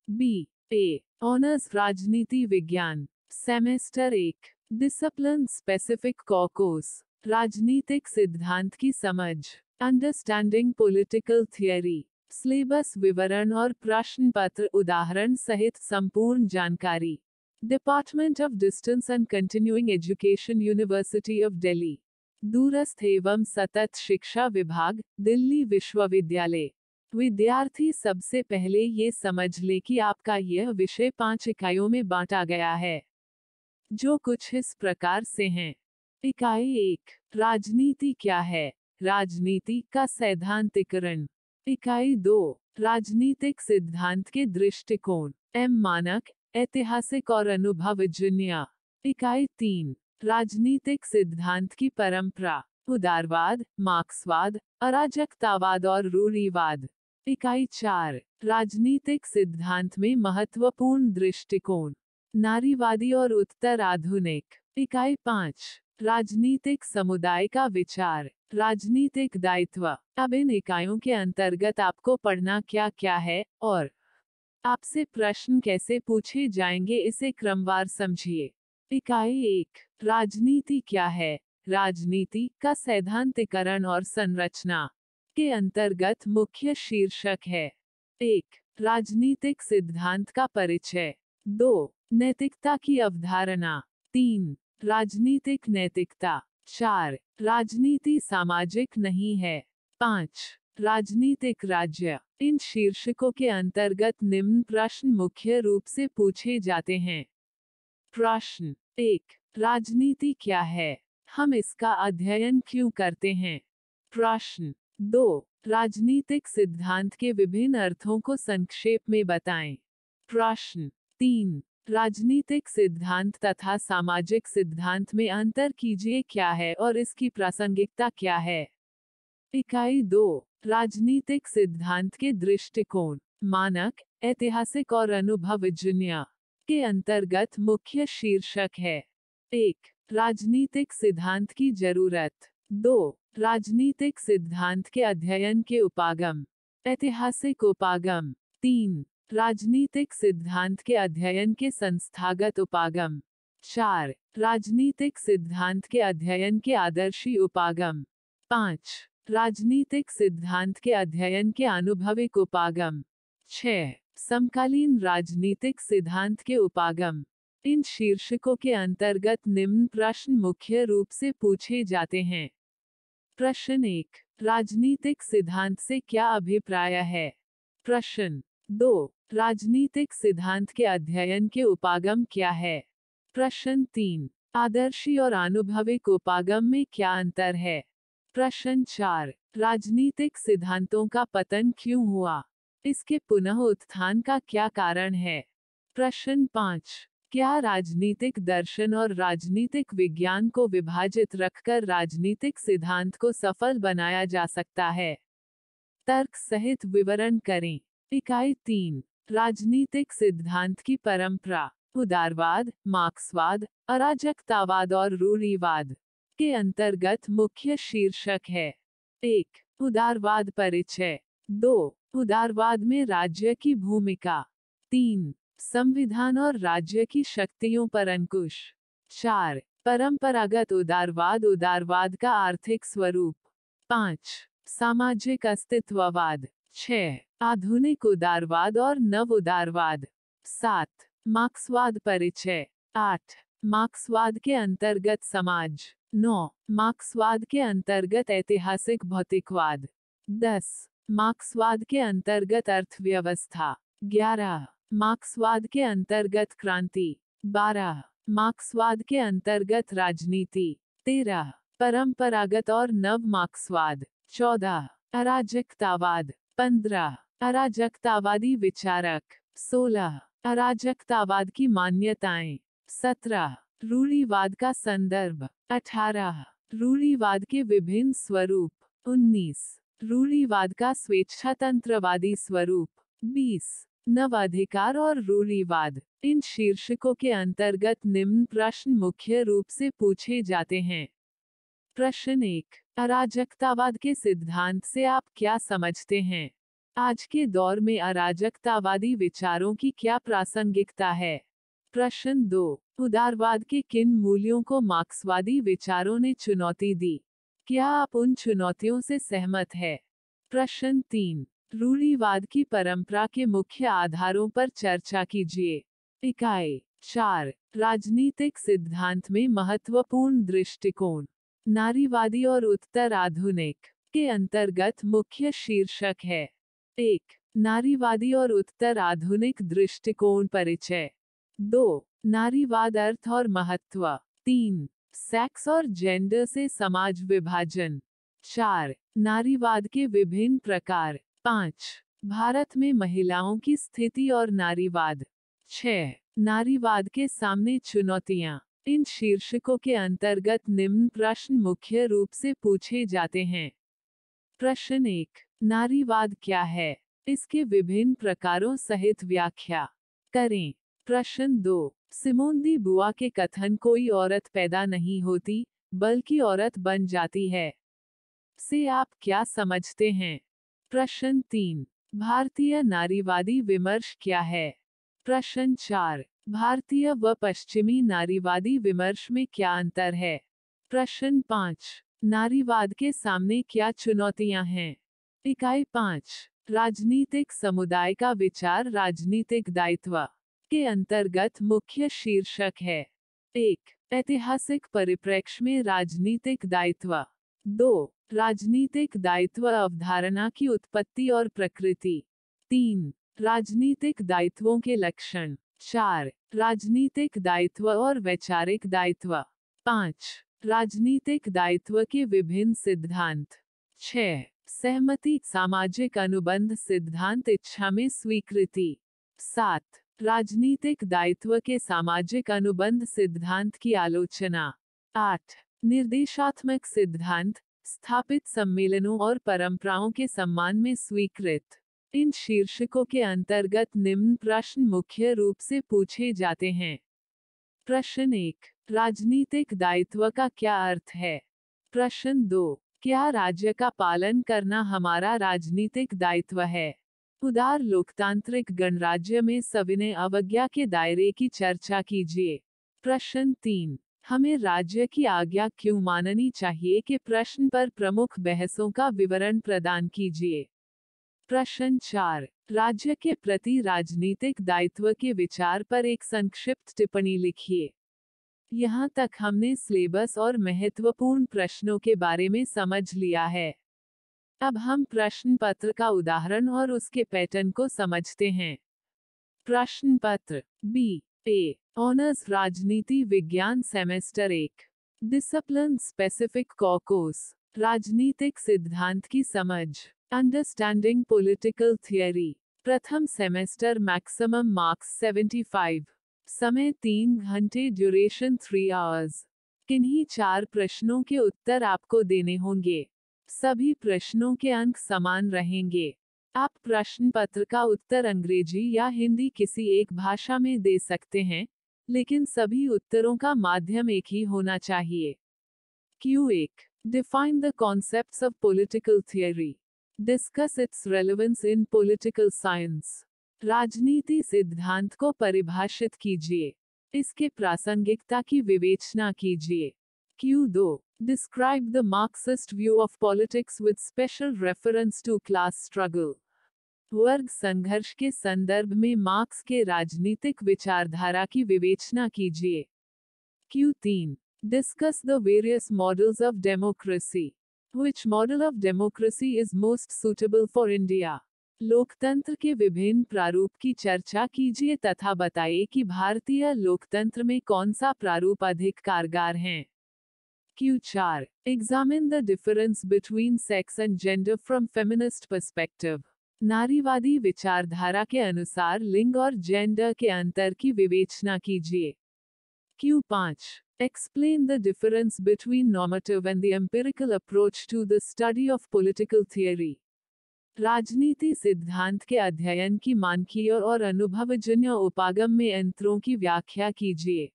B A honours राजनीति विज्ञान, semester 1, discipline specific course, राजनीतिक सिद्धांत की समझ, अंडरस्टैंडिंग पॉलिटिकल थियरी, सिलेबस विवरण और प्रश्न पत्र उदाहरण सहित संपूर्ण जानकारी। Department of distance and continuing education, university of Delhi, दूरस्थ एवं सतत शिक्षा विभाग, दिल्ली विश्वविद्यालय। विद्यार्थी, सबसे पहले ये समझ ले कि आपका यह विषय 5 इकाइयों में बांटा गया है, जो कुछ इस प्रकार से हैं। इकाई 1, राजनीति क्या है, राजनीति का सैद्धांतिकरण। इकाई 2, राजनीतिक सिद्धांत के दृष्टिकोण, मानक, ऐतिहासिक और अनुभवजन्य। इकाई 3, राजनीतिक सिद्धांत की परंपरा, उदारवाद, मार्क्सवाद, अराजकतावाद और रूढ़िवाद। इकाई 4, राजनीतिक सिद्धांत में महत्वपूर्ण दृष्टिकोण, नारीवादी और उत्तर आधुनिक। इकाई 5, राजनीतिक समुदाय का विचार, राजनीतिक दायित्व। अब इन इकाइयों के अंतर्गत आपको पढ़ना क्या क्या है और आपसे प्रश्न कैसे पूछे जाएंगे, इसे क्रमवार समझिए। इकाई 1, राजनीति क्या है, राजनीति का सैद्धांतिकरण और संरचना के अंतर्गत मुख्य शीर्षक है। 1, राजनीतिक सिद्धांत का परिचय। 2, नैतिकता की अवधारणा। 3, राजनीतिक नैतिकता। 4, राजनीति सामाजिक नहीं है। 5, राजनीतिक राज्य। इन शीर्षकों के अंतर्गत निम्न प्रश्न मुख्य रूप से पूछे जाते हैं। प्रश्न 1, राजनीति क्या है, हम इसका अध्ययन क्यों करते हैं। प्रश्न 2, राजनीतिक सिद्धांत के विभिन्न अर्थों को संक्षेप में बताएं। प्रश्न 3, राजनीतिक सिद्धांत तथा सामाजिक सिद्धांत में अंतर कीजिए क्या है और इसकी प्रासंगिकता क्या है। इकाई 2, राजनीतिक सिद्धांत के दृष्टिकोण, मानक, ऐतिहासिक और अनुभवजन्य के अंतर्गत मुख्य शीर्षक है। 1, राजनीतिक सिद्धांत की जरूरत। 2, राजनीतिक सिद्धांत के अध्ययन के उपागम, ऐतिहासिक उपागम। 3, राजनीतिक सिद्धांत के अध्ययन के संस्थागत उपागम। 4, राजनीतिक सिद्धांत के अध्ययन के आदर्शी उपागम। 5, राजनीतिक सिद्धांत के अध्ययन के अनुभविक उपागम। 6, समकालीन राजनीतिक सिद्धांत के उपागम। इन शीर्षकों के अंतर्गत निम्न प्रश्न मुख्य रूप से पूछे जाते हैं। प्रश्न 1, राजनीतिक सिद्धांत से क्या अभिप्राय है। प्रश्न 2, राजनीतिक सिद्धांत के अध्ययन के उपागम क्या है। प्रश्न 3, आदर्शी और अनुभविक उपागम में क्या अंतर है। प्रश्न 4, राजनीतिक सिद्धांतों का पतन क्यों हुआ, इसके पुनः उत्थान का क्या कारण है। प्रश्न 5, क्या राजनीतिक दर्शन और राजनीतिक विज्ञान को विभाजित रखकर राजनीतिक सिद्धांत को सफल बनाया जा सकता है। तर्क सहित विवरण करें। इकाई 3, राजनीतिक सिद्धांत की परंपरा, उदारवाद, मार्क्सवाद, अराजकतावाद और रूढ़िवाद के अंतर्गत मुख्य शीर्षक है। 1, उदारवाद परिचय। 2, उदारवाद में राज्य की भूमिका। 3, संविधान और राज्य की शक्तियों पर अंकुश। 4, परंपरागत उदारवाद, उदारवाद का आर्थिक स्वरूप। 5, सामाजिक अस्तित्ववाद। 6, आधुनिक उदारवाद और नव उदारवाद। 7, मार्क्सवाद परिचय। 8, मार्क्सवाद के अंतर्गत समाज। 9, मार्क्सवाद के अंतर्गत ऐतिहासिक भौतिकवाद। 10, मार्क्सवाद के अंतर्गत अर्थव्यवस्था। 11, मार्क्सवाद के अंतर्गत क्रांति। 12, मार्क्सवाद के अंतर्गत राजनीति। 13, परंपरागत और नव मार्क्सवाद। 14, अराजकतावाद। 15, अराजकतावादी विचारक। 16, अराजकतावाद की मान्यताएं। 17, रूढ़िवाद का संदर्भ। 18, रूढ़िवाद के विभिन्न स्वरूप। 19, रूढ़िवाद का स्वेच्छातंत्रवादी स्वरूप। 20, नव अधिकार और रूढ़िवाद। इन शीर्षकों के अंतर्गत निम्न प्रश्न मुख्य रूप से पूछे जाते हैं। प्रश्न 1, अराजकतावाद के सिद्धांत से आप क्या समझते हैं। आज के दौर में अराजकतावादी विचारों की क्या प्रासंगिकता है? प्रश्न 2, उदारवाद के किन मूल्यों को मार्क्सवादी विचारों ने चुनौती दी? क्या आप उन चुनौतियों से सहमत हैं? प्रश्न 3, रूढ़िवाद की परंपरा के मुख्य आधारों पर चर्चा कीजिए। इकाई 4, राजनीतिक सिद्धांत में महत्वपूर्ण दृष्टिकोण। नारीवादी और उत्तर आधुनिक के अंतर्गत मुख्य शीर्षक है। 1, नारीवादी और उत्तर आधुनिक दृष्टिकोण परिचय। 2, नारीवाद अर्थ और महत्व। 3, सेक्स और जेंडर से समाज विभाजन। 4, नारीवाद के विभिन्न प्रकार। 5, भारत में महिलाओं की स्थिति और नारीवाद। 6, नारीवाद के सामने चुनौतियां। इन शीर्षकों के अंतर्गत निम्न प्रश्न मुख्य रूप से पूछे जाते हैं। प्रश्न 1, नारीवाद क्या है? इसके विभिन्न प्रकारों सहित व्याख्या करें। प्रश्न 2, सिमोन दी बुआ के कथन कोई औरत पैदा नहीं होती, बल्कि औरत बन जाती है, से आप क्या समझते हैं? प्रश्न 3, भारतीय नारीवादी विमर्श क्या है? प्रश्न 4, भारतीय व पश्चिमी नारीवादी विमर्श में क्या अंतर है? प्रश्न 5, नारीवाद के सामने क्या चुनौतियां हैं? इकाई 5, राजनीतिक समुदाय का विचार राजनीतिक दायित्व के अंतर्गत मुख्य शीर्षक है। 1, ऐतिहासिक परिप्रेक्ष्य में राजनीतिक दायित्व। 2, राजनीतिक दायित्व अवधारणा की उत्पत्ति और प्रकृति। 3, राजनीतिक दायित्वों के लक्षण। 4, राजनीतिक दायित्व और वैचारिक दायित्व। 5, राजनीतिक दायित्व के विभिन्न सिद्धांत। 6, सहमति सामाजिक अनुबंध सिद्धांत इच्छा में स्वीकृति। 7, राजनीतिक दायित्व के सामाजिक अनुबंध सिद्धांत की आलोचना। 8, निर्देशात्मक सिद्धांत स्थापित सम्मेलनों और परंपराओं के सम्मान में स्वीकृत। इन शीर्षकों के अंतर्गत निम्न प्रश्न मुख्य रूप से पूछे जाते हैं। प्रश्न 1, राजनीतिक दायित्व का क्या अर्थ है? प्रश्न 2, क्या राज्य का पालन करना हमारा राजनीतिक दायित्व है? उदार लोकतांत्रिक गणराज्य में सविनय अवज्ञा के दायरे की चर्चा कीजिए। प्रश्न 3, हमें राज्य की आज्ञा क्यों माननी चाहिए के प्रश्न पर प्रमुख बहसों का विवरण प्रदान कीजिए। प्रश्न 4, राज्य के प्रति राजनीतिक दायित्व के विचार पर एक संक्षिप्त टिप्पणी लिखिए। यहाँ तक हमने सिलेबस और महत्वपूर्ण प्रश्नों के बारे में समझ लिया है। अब हम प्रश्न पत्र का उदाहरण और उसके पैटर्न को समझते हैं। प्रश्न पत्र बी ए, ऑनर्स राजनीति विज्ञान सेमेस्टर 1, डिसिप्लिन स्पेसिफिक कोर्स, राजनीतिक सिद्धांत की समझ, अंडरस्टैंडिंग पॉलिटिकल थियरी, प्रथम सेमेस्टर, मैक्सिमम मार्क्स 75, समय 3 घंटे, ड्यूरेशन 3 आवर्स। किन्हीं 4 प्रश्नों के उत्तर आपको देने होंगे। सभी प्रश्नों के अंक समान रहेंगे। आप प्रश्न पत्र का उत्तर अंग्रेजी या हिंदी किसी एक भाषा में दे सकते हैं, लेकिन सभी उत्तरों का माध्यम एक ही होना चाहिए। Q1, define the concepts of political theory, discuss it's relevance in political science, राजनीति सिद्धांत को परिभाषित कीजिए, इसके प्रासंगिकता की विवेचना कीजिए। Q2, describe the Marxist view of politics with special reference to class struggle, वर्ग संघर्ष के संदर्भ में मार्क्स के राजनीतिक विचारधारा की विवेचना कीजिए। Q3, discuss the various models of democracy, which model of democracy is most suitable for India, लोकतंत्र के विभिन्न प्रारूप की चर्चा कीजिए तथा बताइए कि भारतीय लोकतंत्र में कौन सा प्रारूप अधिक कारगर है। Q4, examine the difference between sex and gender from feminist perspective, नारीवादी विचारधारा के अनुसार लिंग और जेंडर के अंतर की विवेचना कीजिए। Q5, explain the difference between normative and the empirical approach to the study of political theory, राजनीति सिद्धांत के अध्ययन की मानकीय और अनुभवजन्य उपागम में अंतरों की व्याख्या कीजिए।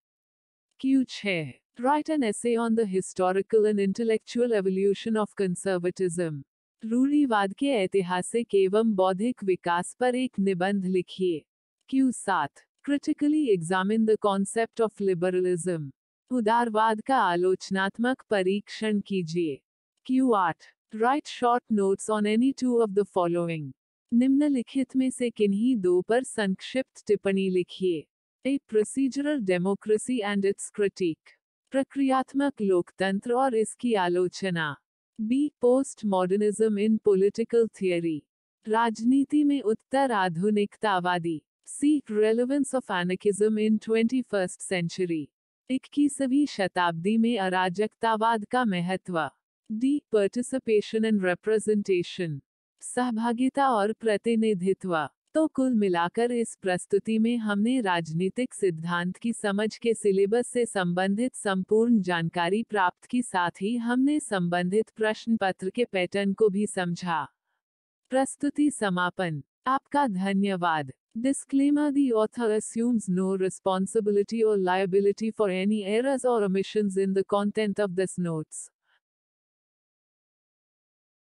Q6, write an essay on the historical and intellectual evolution of conservatism, रूढ़िवाद के ऐतिहासिक एवं बौद्धिक विकास पर एक निबंध लिखिए। Q7 critically examine the concept of liberalism. उदारवाद का आलोचनात्मक परीक्षण कीजिए। Q8 write short notes on any two of the following. निम्नलिखित में से किन्हीं दो पर संक्षिप्त टिप्पणी लिखिए। A procedural democracy and its critique. प्रक्रियात्मक लोकतंत्र और इसकी आलोचना। B post modernism in political theory. राजनीति में उत्तर आधुनिकतावादी। C relevance of anarchism in 21st century. 21वीं शताब्दी में अराजकतावाद का महत्व। D participation and representation. सहभागिता और प्रतिनिधित्व। तो कुल मिलाकर इस प्रस्तुति में हमने राजनीतिक सिद्धांत की समझ के सिलेबस से संबंधित संपूर्ण जानकारी प्राप्त की, साथ ही हमने संबंधित प्रश्न पत्र के पैटर्न को भी समझा। प्रस्तुति समापन। आपका धन्यवाद। Disclaimer: The author assumes no responsibility or liability for any errors or omissions in the content of this notes.